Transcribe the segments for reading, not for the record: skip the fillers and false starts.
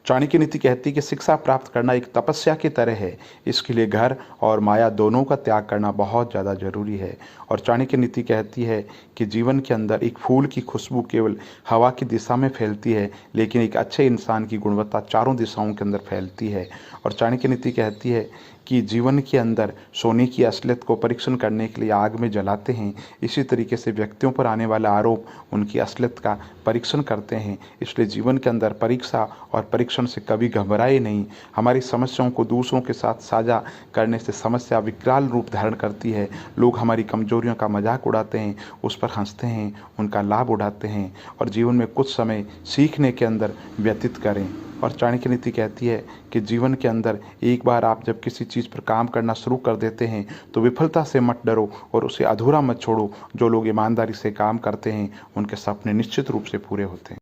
चाणक्य नीति कहती है कि शिक्षा प्राप्त करना एक तपस्या की तरह है। इसके लिए घर और माया दोनों का त्याग करना बहुत ज़्यादा जरूरी है। और चाणक्य नीति कहती है कि जीवन के अंदर एक फूल की खुशबू केवल हवा की दिशा में फैलती है, लेकिन एक अच्छे इंसान की गुणवत्ता चारों दिशाओं के अंदर फैलती है। और चाणक्य नीति कहती है कि जीवन के अंदर सोने की असलियत को परीक्षण करने के लिए आग में जलाते हैं, इसी तरीके से व्यक्तियों पर आने वाला आरोप उनकी असलियत का परीक्षण करते हैं। इसलिए जीवन के अंदर परीक्षा और परीक्षण से कभी घबराए नहीं। हमारी समस्याओं को दूसरों के साथ साझा करने से समस्या विकराल रूप धारण करती है। लोग हमारी कमजोरियों का मजाक उड़ाते हैं, उस पर हंसते हैं, उनका लाभ उठाते हैं और जीवन में कुछ समय सीखने के अंदर व्यतीत करें। और चाणक्य नीति कहती है कि जीवन के अंदर एक बार आप जब किसी चीज़ पर काम करना शुरू कर देते हैं तो विफलता से मत डरो और उसे अधूरा मत छोड़ो। जो लोग ईमानदारी से काम करते हैं उनके सपने निश्चित रूप से पूरे होते हैं।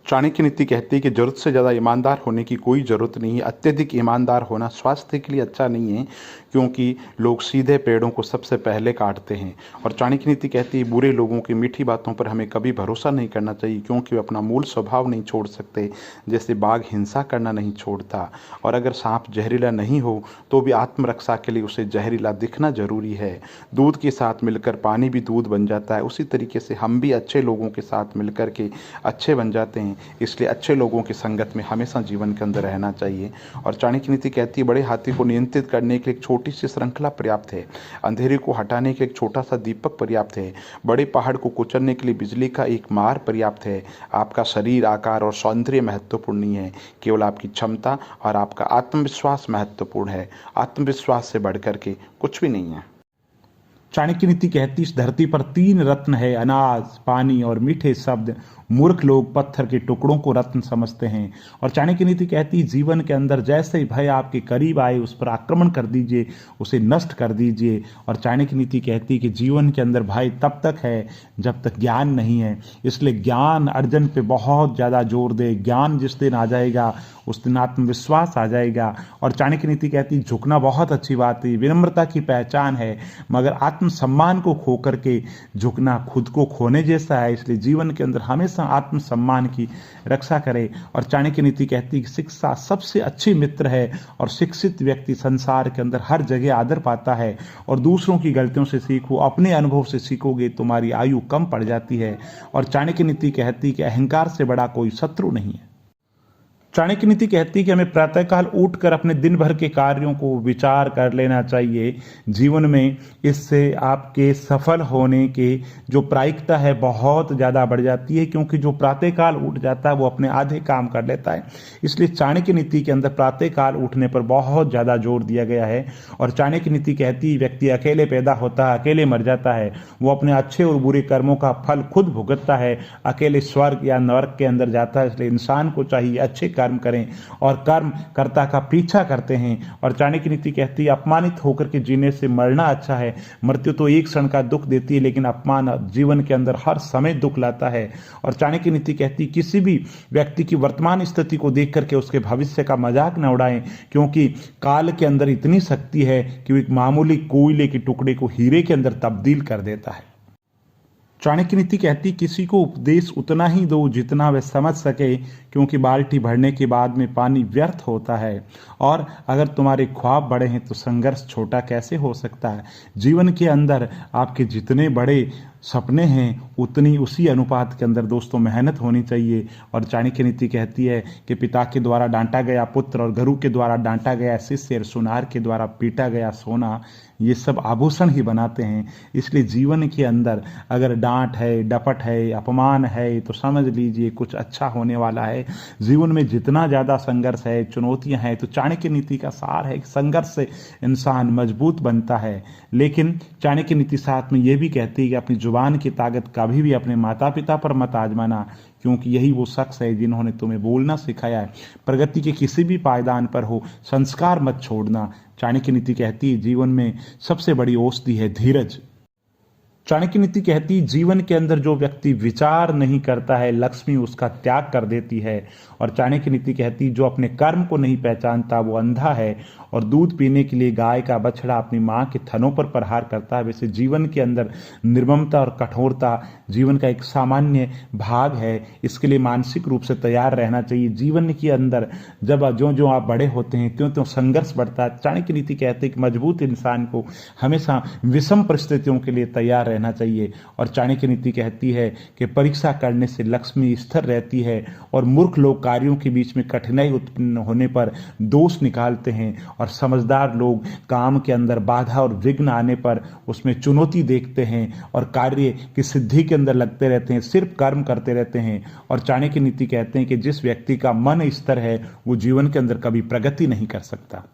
चाणक्य नीति कहती है कि जरूरत से ज़्यादा ईमानदार होने की कोई ज़रूरत नहीं है। अत्यधिक ईमानदार होना स्वास्थ्य के लिए अच्छा नहीं है, क्योंकि लोग सीधे पेड़ों को सबसे पहले काटते हैं। और चाणक्य नीति कहती है बुरे लोगों की मीठी बातों पर हमें कभी भरोसा नहीं करना चाहिए, क्योंकि वे अपना मूल स्वभाव नहीं छोड़ सकते। जैसे बाघ हिंसा करना नहीं छोड़ता, और अगर सांप जहरीला नहीं हो तो भी आत्मरक्षा के लिए उसे जहरीला दिखना जरूरी है। दूध के साथ मिलकर पानी भी दूध बन जाता है, उसी तरीके से हम भी अच्छे लोगों के साथ मिलकर के अच्छे बन जाते हैं। इसलिए अच्छे लोगों की संगत में हमेशा जीवन के अंदर रहना चाहिए। और चाणक्य नीति कहती है बड़े हाथी को नियंत्रित करने के लिए एक छोटी सी श्रृंखला पर्याप्त है, अंधेरे को हटाने के लिए एक छोटा सा दीपक पर्याप्त है, बड़े पहाड़ को कुचलने के लिए बिजली का एक मार पर्याप्त है। आपका शरीर, आकार और सौंदर्य महत्वपूर्ण नहीं है, केवल आपकी क्षमता और आपका आत्मविश्वास महत्वपूर्ण है। आत्मविश्वास से बढ़कर के कुछ भी नहीं है। चाणक्य नीति कहती इस धरती पर 3 रत्न है, अनाज, पानी और मीठे शब्द। मूर्ख लोग पत्थर के टुकड़ों को रत्न समझते हैं। और चाणक्य नीति कहती जीवन के अंदर जैसे ही भय आपके करीब आए उस पर आक्रमण कर दीजिए, उसे नष्ट कर दीजिए। और चाणक्य नीति कहती कि जीवन के अंदर भय तब तक है जब तक ज्ञान नहीं है, इसलिए ज्ञान अर्जन पे बहुत ज़्यादा जोर दे। ज्ञान जिस दिन आ जाएगा उस दिन आत्मविश्वास आ जाएगा। और चाणक्य नीति कहती झुकना बहुत अच्छी बात है, विनम्रता की पहचान है, मगर आत्मसम्मान को खो करके झुकना खुद को खोने जैसा है। इसलिए जीवन के अंदर हमेशा आत्मसम्मान की रक्षा करें। और चाणक्य नीति कहती है कि शिक्षा सबसे अच्छी मित्र है, और शिक्षित व्यक्ति संसार के अंदर हर जगह आदर पाता है। और दूसरों की गलतियों से सीखो, अपने अनुभव से सीखोगे, तुम्हारी आयु कम पड़ जाती है। और चाणक्य नीति कहती है कि अहंकार से बड़ा कोई शत्रु नहीं है। चाणक्य नीति कहती है कि हमें प्रातःकाल उठकर अपने दिन भर के कार्यों को विचार कर लेना चाहिए जीवन में। इससे आपके सफल होने के जो प्रायिकता है बहुत ज़्यादा बढ़ जाती है, क्योंकि जो प्रातःकाल उठ जाता है वो अपने आधे काम कर लेता है। इसलिए चाणक्य नीति के अंदर प्रातःकाल उठने पर बहुत ज़्यादा जोर दिया गया है। और चाणक्य नीति कहती है व्यक्ति अकेले पैदा होता है, अकेले मर जाता है, वो अपने अच्छे और बुरे कर्मों का फल खुद भुगतता है, अकेले स्वर्ग या नरक के अंदर जाता है। इसलिए इंसान को चाहिए अच्छे कर्म करें और कर्म कर्ता का पीछा करते हैं। और चाणक्य नीति कहती है अपमानित होकर के जीने से मरना अच्छा है। मृत्यु तो एक क्षण का दुख देती है, लेकिन अपमान जीवन के अंदर हर समय दुख लाता है। और चाणक्य नीति कहती है किसी भी व्यक्ति की वर्तमान स्थिति को देख करके उसके भविष्य का मजाक न उड़ाएं, क्योंकि काल के अंदर इतनी शक्ति है कि वो एक मामूली कोयले के टुकड़े को हीरे के अंदर तब्दील कर देता है। चाणक्य नीति कहती किसी को उपदेश उतना ही दो जितना वह समझ सके, क्योंकि बाल्टी भरने के बाद में पानी व्यर्थ होता है। और अगर तुम्हारे ख्वाब बड़े हैं तो संघर्ष छोटा कैसे हो सकता है। जीवन के अंदर आपके जितने बड़े सपने हैं उतनी उसी अनुपात के अंदर दोस्तों मेहनत होनी चाहिए। और चाणक्य नीति कहती है कि पिता के द्वारा डांटा गया पुत्र और गुरु के द्वारा डांटा गया शिष्य और सुनार के द्वारा पीटा गया सोना, ये सब आभूषण ही बनाते हैं। इसलिए जीवन के अंदर अगर डांट है, डपट है, अपमान है तो समझ लीजिए कुछ अच्छा होने वाला है। जीवन में जितना ज़्यादा संघर्ष है, चुनौतियां हैं, तो चाणक्य नीति का सार है कि संघर्ष से इंसान मजबूत बनता है। लेकिन चाणक्य नीति साथ में ये भी कहती है कि अपनी जुबान की ताकत कभी भी अपने माता पिता पर मत आजमाना, क्योंकि यही वो शख्स है जिन्होंने तुम्हें बोलना सिखाया है। प्रगति के किसी भी पायदान पर हो, संस्कार मत छोड़ना। चाणक्य नीति कहती है जीवन में सबसे बड़ी औषधि है धीरज। चाणक्य नीति कहती जीवन के अंदर जो व्यक्ति विचार नहीं करता है लक्ष्मी उसका त्याग कर देती है। और चाणक्य नीति कहती जो अपने कर्म को नहीं पहचानता वो अंधा है। और दूध पीने के लिए गाय का बछड़ा अपनी माँ के थनों पर प्रहार करता है, वैसे जीवन के अंदर निर्ममता और कठोरता जीवन का एक सामान्य भाग है। इसके लिए मानसिक रूप से तैयार रहना चाहिए। जीवन के अंदर जब जो जो आप बड़े होते हैं त्यों त्यों संघर्ष बढ़ता है। चाणक्य नीति कहते हैं कि मजबूत इंसान को हमेशा विषम परिस्थितियों के लिए तैयार रहना चाहिए। और चाणक्य नीति कहती है कि परीक्षा करने से लक्ष्मी स्थिर रहती है और मूर्ख लोग कार्यों के बीच में कठिनाई उत्पन्न होने पर दोष निकालते हैं और समझदार लोग काम के अंदर बाधा और विघ्न आने पर उसमें चुनौती देखते हैं और कार्य की सिद्धि के अंदर लगते रहते हैं, सिर्फ कर्म करते रहते हैं। और चाणक्य नीति कहते हैं कि जिस व्यक्ति का मन स्थिर है वो जीवन के अंदर कभी प्रगति नहीं कर सकता।